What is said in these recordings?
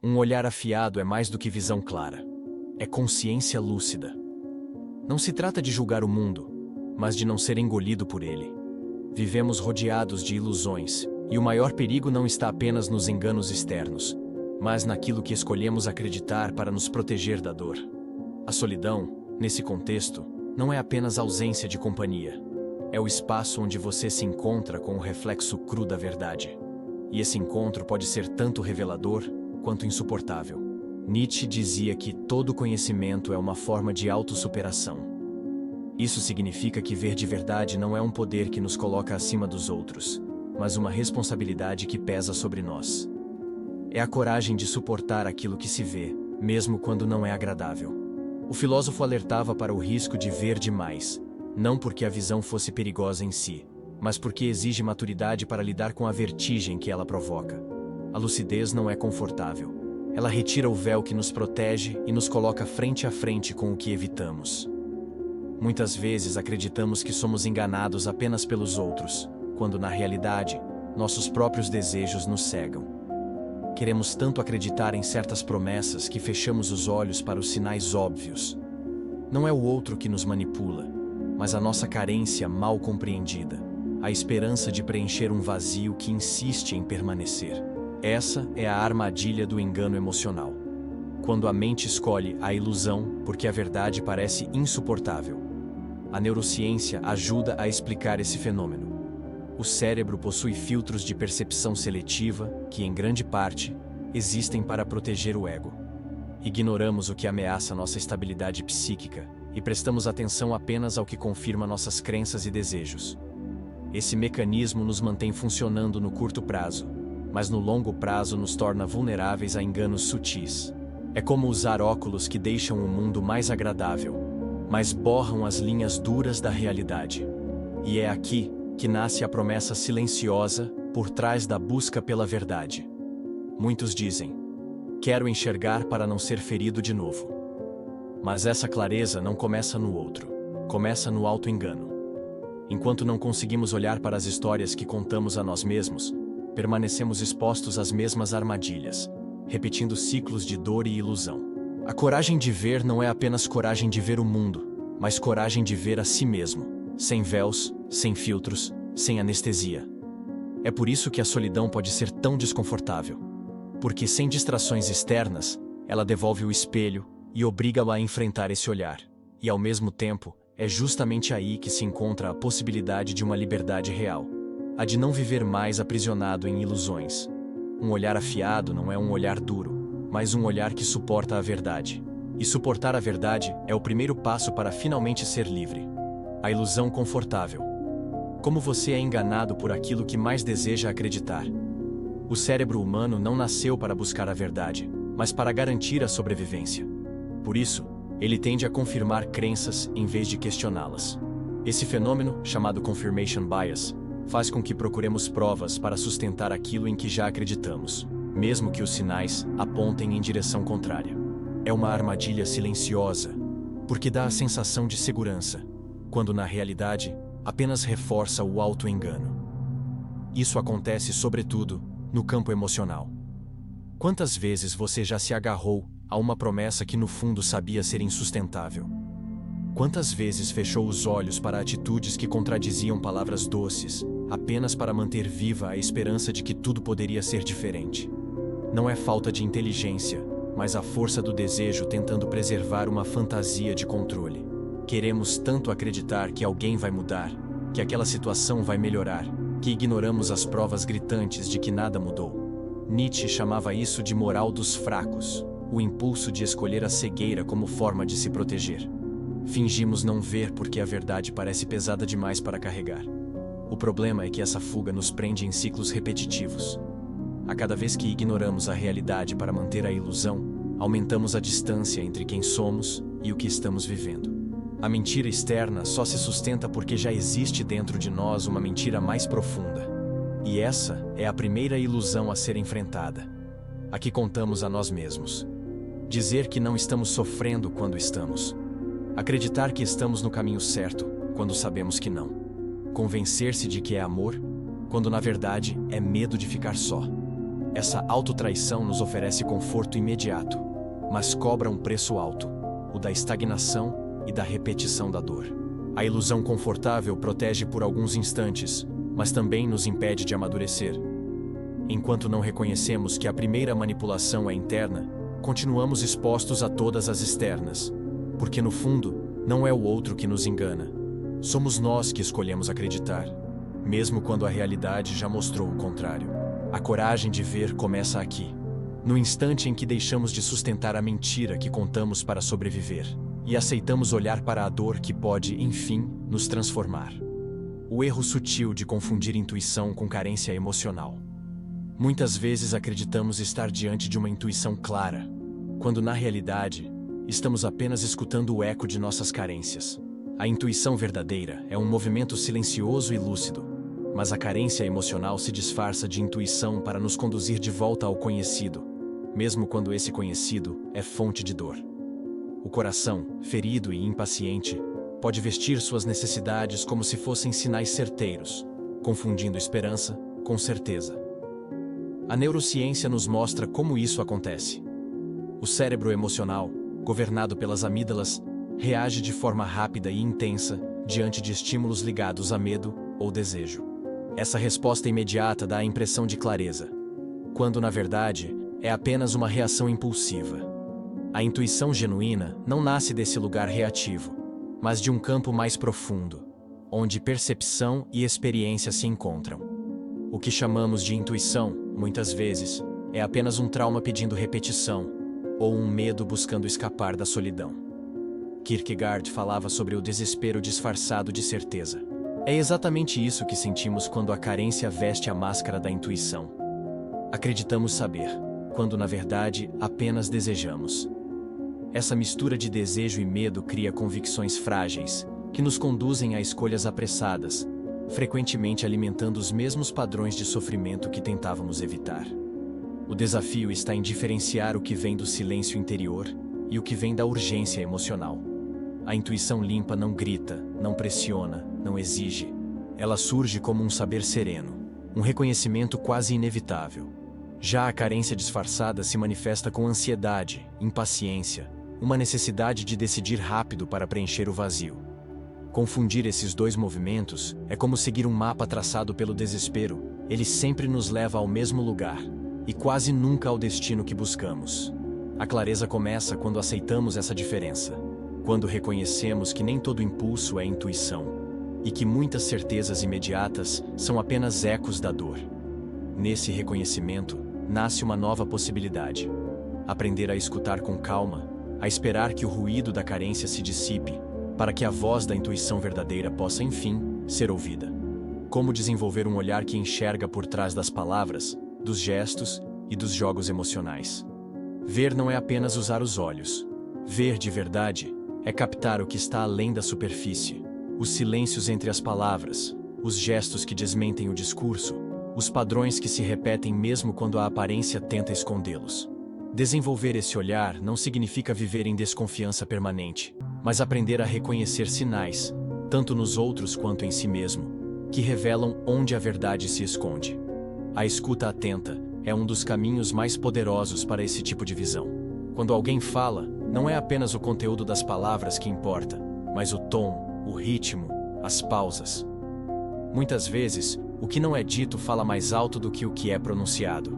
Um olhar afiado é mais do que visão clara. É consciência lúcida. Não se trata de julgar o mundo, mas de não ser engolido por ele. Vivemos rodeados de ilusões, e o maior perigo não está apenas nos enganos externos, mas naquilo que escolhemos acreditar para nos proteger da dor. A solidão, nesse contexto, não é apenas ausência de companhia. É o espaço onde você se encontra com o reflexo cru da verdade. E esse encontro pode ser tanto revelador quanto insuportável. Nietzsche dizia que todo conhecimento é uma forma de autossuperação. Isso significa que ver de verdade não é um poder que nos coloca acima dos outros, mas uma responsabilidade que pesa sobre nós. É a coragem de suportar aquilo que se vê, mesmo quando não é agradável. O filósofo alertava para o risco de ver demais, não porque a visão fosse perigosa em si, mas porque exige maturidade para lidar com a vertigem que ela provoca. A lucidez não é confortável. Ela retira o véu que nos protege e nos coloca frente a frente com o que evitamos. Muitas vezes acreditamos que somos enganados apenas pelos outros, quando na realidade, nossos próprios desejos nos cegam. Queremos tanto acreditar em certas promessas que fechamos os olhos para os sinais óbvios. Não é o outro que nos manipula, mas a nossa carência mal compreendida, a esperança de preencher um vazio que insiste em permanecer. Essa é a armadilha do engano emocional. Quando a mente escolhe a ilusão porque a verdade parece insuportável. A neurociência ajuda a explicar esse fenômeno. O cérebro possui filtros de percepção seletiva que, em grande parte, existem para proteger o ego. Ignoramos o que ameaça nossa estabilidade psíquica e prestamos atenção apenas ao que confirma nossas crenças e desejos. Esse mecanismo nos mantém funcionando no curto prazo, mas no longo prazo nos torna vulneráveis a enganos sutis. É como usar óculos que deixam o mundo mais agradável, mas borram as linhas duras da realidade. E é aqui que nasce a promessa silenciosa por trás da busca pela verdade. Muitos dizem: quero enxergar para não ser ferido de novo. Mas essa clareza não começa no outro, começa no auto-engano. Enquanto não conseguimos olhar para as histórias que contamos a nós mesmos, permanecemos expostos às mesmas armadilhas, repetindo ciclos de dor e ilusão. A coragem de ver não é apenas coragem de ver o mundo, mas coragem de ver a si mesmo, sem véus, sem filtros, sem anestesia. É por isso que a solidão pode ser tão desconfortável. Porque sem distrações externas, ela devolve o espelho e obriga-o a enfrentar esse olhar. E ao mesmo tempo, é justamente aí que se encontra a possibilidade de uma liberdade real. A de não viver mais aprisionado em ilusões. Um olhar afiado não é um olhar duro, mas um olhar que suporta a verdade. E suportar a verdade é o primeiro passo para finalmente ser livre. A ilusão confortável. Como você é enganado por aquilo que mais deseja acreditar. O cérebro humano não nasceu para buscar a verdade, mas para garantir a sobrevivência. Por isso, ele tende a confirmar crenças em vez de questioná-las. Esse fenômeno, chamado confirmation bias, faz com que procuremos provas para sustentar aquilo em que já acreditamos, mesmo que os sinais apontem em direção contrária. É uma armadilha silenciosa, porque dá a sensação de segurança, quando na realidade apenas reforça o auto-engano. Isso acontece sobretudo no campo emocional. Quantas vezes você já se agarrou a uma promessa que no fundo sabia ser insustentável? Quantas vezes fechou os olhos para atitudes que contradiziam palavras doces, apenas para manter viva a esperança de que tudo poderia ser diferente? Não é falta de inteligência, mas a força do desejo tentando preservar uma fantasia de controle. Queremos tanto acreditar que alguém vai mudar, que aquela situação vai melhorar, que ignoramos as provas gritantes de que nada mudou. Nietzsche chamava isso de moral dos fracos, o impulso de escolher a cegueira como forma de se proteger. Fingimos não ver porque a verdade parece pesada demais para carregar. O problema é que essa fuga nos prende em ciclos repetitivos. A cada vez que ignoramos a realidade para manter a ilusão, aumentamos a distância entre quem somos e o que estamos vivendo. A mentira externa só se sustenta porque já existe dentro de nós uma mentira mais profunda. E essa é a primeira ilusão a ser enfrentada, a que contamos a nós mesmos. Dizer que não estamos sofrendo quando estamos. Acreditar que estamos no caminho certo, quando sabemos que não. Convencer-se de que é amor, quando na verdade é medo de ficar só. Essa autotraição nos oferece conforto imediato, mas cobra um preço alto, o da estagnação e da repetição da dor. A ilusão confortável protege por alguns instantes, mas também nos impede de amadurecer. Enquanto não reconhecemos que a primeira manipulação é interna, continuamos expostos a todas as externas, porque no fundo, não é o outro que nos engana. Somos nós que escolhemos acreditar, mesmo quando a realidade já mostrou o contrário. A coragem de ver começa aqui, no instante em que deixamos de sustentar a mentira que contamos para sobreviver, e aceitamos olhar para a dor que pode, enfim, nos transformar. O erro sutil de confundir intuição com carência emocional. Muitas vezes acreditamos estar diante de uma intuição clara, quando na realidade, estamos apenas escutando o eco de nossas carências. A intuição verdadeira é um movimento silencioso e lúcido, mas a carência emocional se disfarça de intuição para nos conduzir de volta ao conhecido, mesmo quando esse conhecido é fonte de dor. O coração, ferido e impaciente, pode vestir suas necessidades como se fossem sinais certeiros, confundindo esperança com certeza. A neurociência nos mostra como isso acontece. O cérebro emocional, governado pelas amígdalas, reage de forma rápida e intensa diante de estímulos ligados a medo ou desejo. Essa resposta imediata dá a impressão de clareza, quando na verdade é apenas uma reação impulsiva. A intuição genuína não nasce desse lugar reativo, mas de um campo mais profundo, onde percepção e experiência se encontram. O que chamamos de intuição, muitas vezes, é apenas um trauma pedindo repetição, ou um medo buscando escapar da solidão. Kierkegaard falava sobre o desespero disfarçado de certeza. É exatamente isso que sentimos quando a carência veste a máscara da intuição. Acreditamos saber, quando na verdade apenas desejamos. Essa mistura de desejo e medo cria convicções frágeis, que nos conduzem a escolhas apressadas, frequentemente alimentando os mesmos padrões de sofrimento que tentávamos evitar. O desafio está em diferenciar o que vem do silêncio interior e o que vem da urgência emocional. A intuição limpa não grita, não pressiona, não exige. Ela surge como um saber sereno, um reconhecimento quase inevitável. Já a carência disfarçada se manifesta com ansiedade, impaciência, uma necessidade de decidir rápido para preencher o vazio. Confundir esses dois movimentos é como seguir um mapa traçado pelo desespero. Ele sempre nos leva ao mesmo lugar, e quase nunca ao destino que buscamos. A clareza começa quando aceitamos essa diferença, quando reconhecemos que nem todo impulso é intuição, e que muitas certezas imediatas são apenas ecos da dor. Nesse reconhecimento, nasce uma nova possibilidade. Aprender a escutar com calma, a esperar que o ruído da carência se dissipe, para que a voz da intuição verdadeira possa, enfim, ser ouvida. Como desenvolver um olhar que enxerga por trás das palavras, dos gestos e dos jogos emocionais. Ver não é apenas usar os olhos. Ver de verdade é captar o que está além da superfície, os silêncios entre as palavras, os gestos que desmentem o discurso, os padrões que se repetem mesmo quando a aparência tenta escondê-los. Desenvolver esse olhar não significa viver em desconfiança permanente, mas aprender a reconhecer sinais, tanto nos outros quanto em si mesmo, que revelam onde a verdade se esconde. A escuta atenta é um dos caminhos mais poderosos para esse tipo de visão. Quando alguém fala, não é apenas o conteúdo das palavras que importa, mas o tom, o ritmo, as pausas. Muitas vezes, o que não é dito fala mais alto do que o que é pronunciado.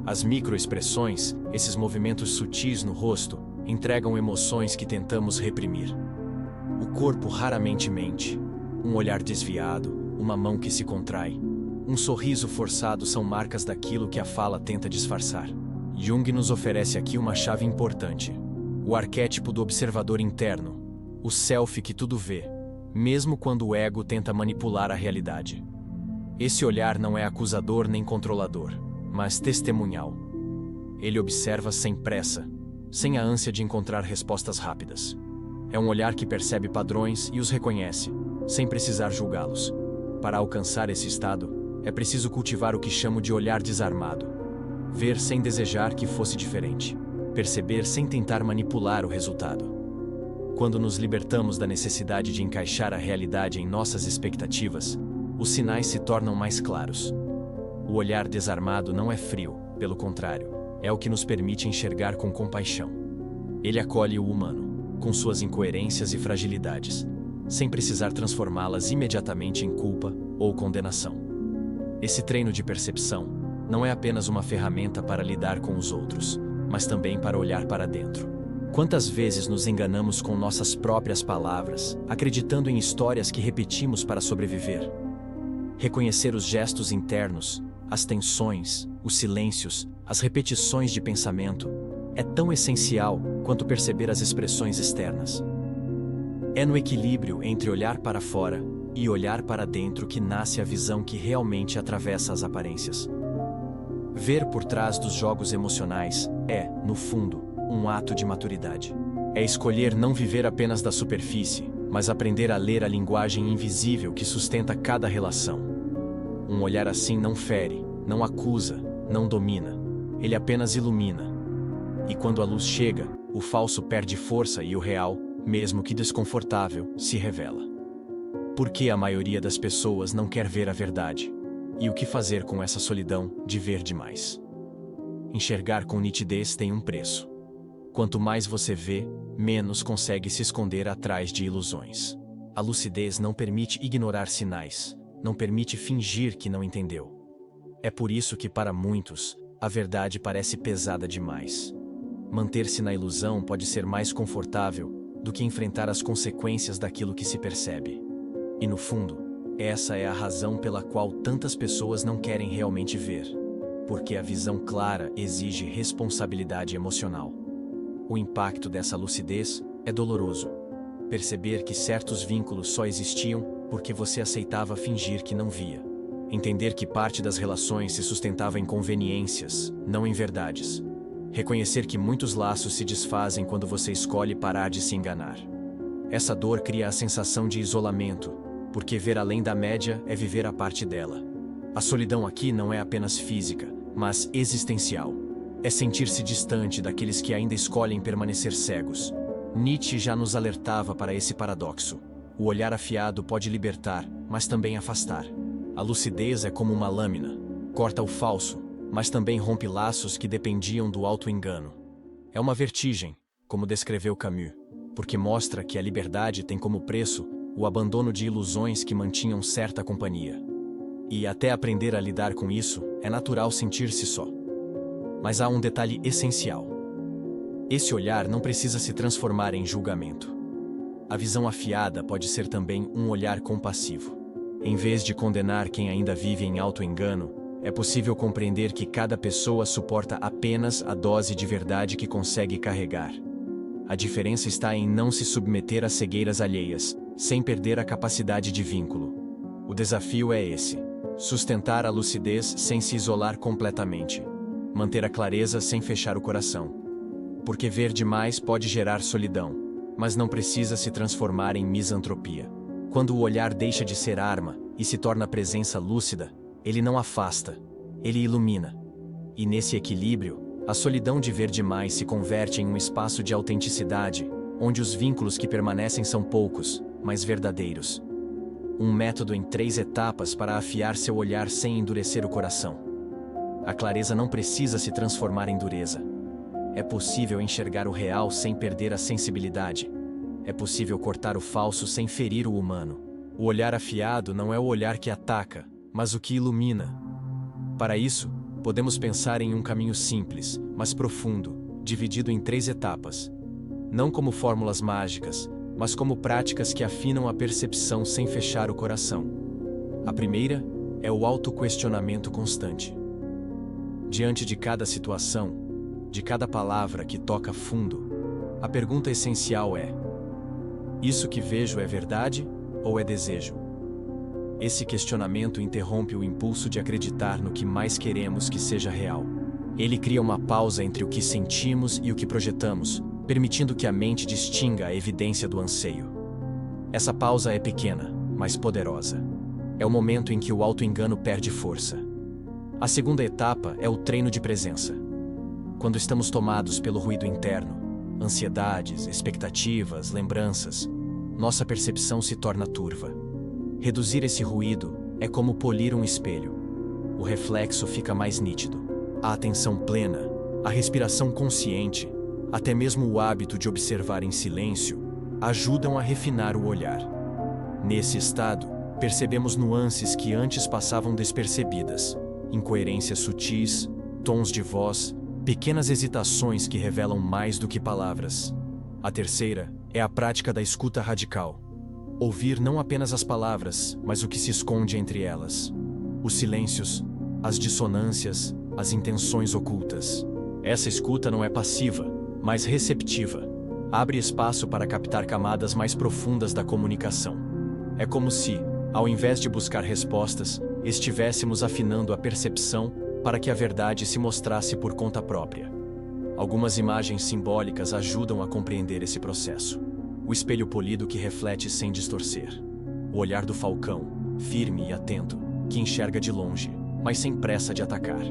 As microexpressões, esses movimentos sutis no rosto, entregam emoções que tentamos reprimir. O corpo raramente mente. Um olhar desviado, uma mão que se contrai, um sorriso forçado são marcas daquilo que a fala tenta disfarçar. Jung nos oferece aqui uma chave importante. O arquétipo do observador interno, o self que tudo vê, mesmo quando o ego tenta manipular a realidade. Esse olhar não é acusador nem controlador, mas testemunhal. Ele observa sem pressa, sem a ânsia de encontrar respostas rápidas. É um olhar que percebe padrões e os reconhece, sem precisar julgá-los. Para alcançar esse estado, é preciso cultivar o que chamo de olhar desarmado. Ver sem desejar que fosse diferente. Perceber sem tentar manipular o resultado. Quando nos libertamos da necessidade de encaixar a realidade em nossas expectativas, os sinais se tornam mais claros. O O olhar desarmado não é frio, pelo contrário, é o que nos permite enxergar com compaixão. Ele acolhe o humano, com suas incoerências e fragilidades, sem precisar transformá-las imediatamente em culpa ou condenação. Esse treino de percepção não é apenas uma ferramenta para lidar com os outros, mas também para olhar para dentro. Quantas vezes nos enganamos com nossas próprias palavras, acreditando em histórias que repetimos para sobreviver? Reconhecer os gestos internos, as tensões, os silêncios, as repetições de pensamento é tão essencial quanto perceber as expressões externas. É no equilíbrio entre olhar para fora e olhar para dentro que nasce a visão que realmente atravessa as aparências. Ver por trás dos jogos emocionais é, no fundo, um ato de maturidade. É escolher não viver apenas da superfície, mas aprender a ler a linguagem invisível que sustenta cada relação. Um olhar assim não fere, não acusa, não domina. Ele apenas ilumina. E quando a luz chega, o falso perde força e o real, mesmo que desconfortável, se revela. Por que a maioria das pessoas não quer ver a verdade? E o que fazer com essa solidão de ver demais? Enxergar com nitidez tem um preço. Quanto mais você vê, menos consegue se esconder atrás de ilusões. A lucidez não permite ignorar sinais, não permite fingir que não entendeu. É por isso que, para muitos, a verdade parece pesada demais. Manter-se na ilusão pode ser mais confortável do que enfrentar as consequências daquilo que se percebe. E no fundo, essa é a razão pela qual tantas pessoas não querem realmente ver. Porque a visão clara exige responsabilidade emocional. O impacto dessa lucidez é doloroso. Perceber que certos vínculos só existiam porque você aceitava fingir que não via. Entender que parte das relações se sustentava em conveniências, não em verdades. Reconhecer que muitos laços se desfazem quando você escolhe parar de se enganar. Essa dor cria a sensação de isolamento, porque ver além da média é viver a parte dela. A solidão aqui não é apenas física, mas existencial. É sentir-se distante daqueles que ainda escolhem permanecer cegos. Nietzsche já nos alertava para esse paradoxo. O olhar afiado pode libertar, mas também afastar. A lucidez é como uma lâmina. Corta o falso, mas também rompe laços que dependiam do auto-engano. É uma vertigem, como descreveu Camus, porque mostra que a liberdade tem como preço o abandono de ilusões que mantinham certa companhia. E até aprender a lidar com isso, é natural sentir-se só. Mas há um detalhe essencial. Esse olhar não precisa se transformar em julgamento. A visão afiada pode ser também um olhar compassivo. Em vez de condenar quem ainda vive em auto-engano, é possível compreender que cada pessoa suporta apenas a dose de verdade que consegue carregar. A diferença está em não se submeter às cegueiras alheias, sem perder a capacidade de vínculo. O desafio é esse: sustentar a lucidez sem se isolar completamente. Manter a clareza sem fechar o coração. Porque ver demais pode gerar solidão, mas não precisa se transformar em misantropia. Quando o olhar deixa de ser arma e se torna presença lúcida, ele não afasta, ele ilumina. E nesse equilíbrio, a solidão de ver demais se converte em um espaço de autenticidade, onde os vínculos que permanecem são poucos, mas verdadeiros. Um método em 3 etapas para afiar seu olhar sem endurecer o coração. A clareza não precisa se transformar em dureza. É possível enxergar o real sem perder a sensibilidade. É possível cortar o falso sem ferir o humano. O olhar afiado não é o olhar que ataca, mas o que ilumina. Para isso, podemos pensar em um caminho simples, mas profundo, dividido em 3 etapas. Não como fórmulas mágicas, mas como práticas que afinam a percepção sem fechar o coração. A primeira é o autoquestionamento constante. Diante de cada situação, de cada palavra que toca fundo, a pergunta essencial é: isso que vejo é verdade ou é desejo? Esse questionamento interrompe o impulso de acreditar no que mais queremos que seja real. Ele cria uma pausa entre o que sentimos e o que projetamos, permitindo que a mente distinga a evidência do anseio. Essa pausa é pequena, mas poderosa. É o momento em que o auto-engano perde força. A segunda etapa é o treino de presença. Quando estamos tomados pelo ruído interno, ansiedades, expectativas, lembranças, nossa percepção se torna turva. Reduzir esse ruído é como polir um espelho. o reflexo fica mais nítido. A atenção plena, a respiração consciente, até mesmo o hábito de observar em silêncio, ajudam a refinar o olhar. Nesse estado, percebemos nuances que antes passavam despercebidas, incoerências sutis, tons de voz, pequenas hesitações que revelam mais do que palavras. A terceira é a prática da escuta radical. Ouvir não apenas as palavras, mas o que se esconde entre elas. Os silêncios, as dissonâncias, as intenções ocultas. Essa escuta não é passiva, mas receptiva. Abre espaço para captar camadas mais profundas da comunicação. É como se, ao invés de buscar respostas, estivéssemos afinando a percepção para que a verdade se mostrasse por conta própria. Algumas imagens simbólicas ajudam a compreender esse processo. O espelho polido que reflete sem distorcer. O olhar do falcão, firme e atento, que enxerga de longe, mas sem pressa de atacar.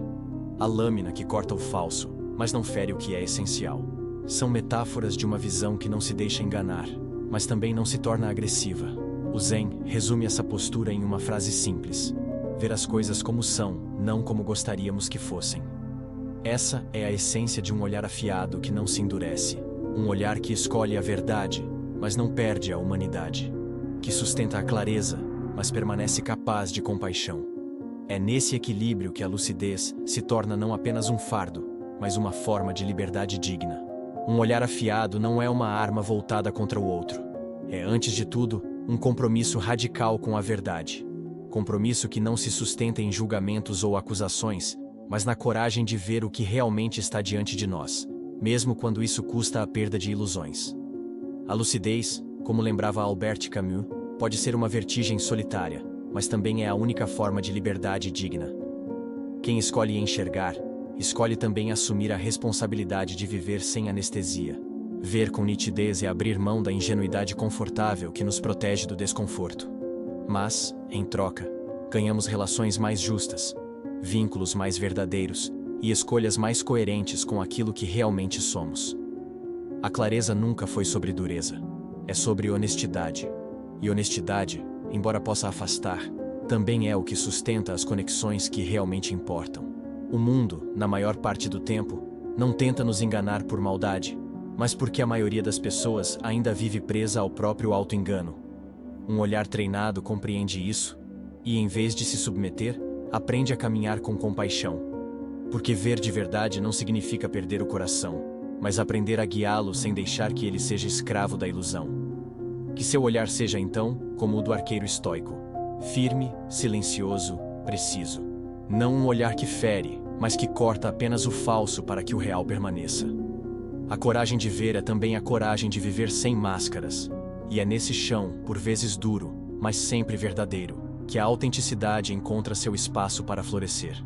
A lâmina que corta o falso, mas não fere o que é essencial. São metáforas de uma visão que não se deixa enganar, mas também não se torna agressiva. O Zen resume essa postura em uma frase simples: ver as coisas como são, não como gostaríamos que fossem. Essa é a essência de um olhar afiado que não se endurece. Um olhar que escolhe a verdade, mas não perde a humanidade. Que sustenta a clareza, mas permanece capaz de compaixão. É nesse equilíbrio que a lucidez se torna não apenas um fardo, mas uma forma de liberdade digna. Um olhar afiado não é uma arma voltada contra o outro. É, antes de tudo, um compromisso radical com a verdade. Compromisso que não se sustenta em julgamentos ou acusações, mas na coragem de ver o que realmente está diante de nós, mesmo quando isso custa a perda de ilusões. A lucidez, como lembrava Albert Camus, pode ser uma vertigem solitária, mas também é a única forma de liberdade digna. Quem escolhe enxergar, escolhe também assumir a responsabilidade de viver sem anestesia. Ver com nitidez é abrir mão da ingenuidade confortável que nos protege do desconforto. Mas, em troca, ganhamos relações mais justas, vínculos mais verdadeiros e escolhas mais coerentes com aquilo que realmente somos. A clareza nunca foi sobre dureza, é sobre honestidade. E honestidade, embora possa afastar, também é o que sustenta as conexões que realmente importam. O mundo, na maior parte do tempo, não tenta nos enganar por maldade, mas porque a maioria das pessoas ainda vive presa ao próprio auto-engano. Um olhar treinado compreende isso e, em vez de se submeter, aprende a caminhar com compaixão. Porque ver de verdade não significa perder o coração, mas aprender a guiá-lo sem deixar que ele seja escravo da ilusão. Que seu olhar seja, então, como o do arqueiro estoico, firme, silencioso, preciso. Não um olhar que fere, mas que corta apenas o falso para que o real permaneça. A coragem de ver é também a coragem de viver sem máscaras. E é nesse chão, por vezes duro, mas sempre verdadeiro, que a autenticidade encontra seu espaço para florescer.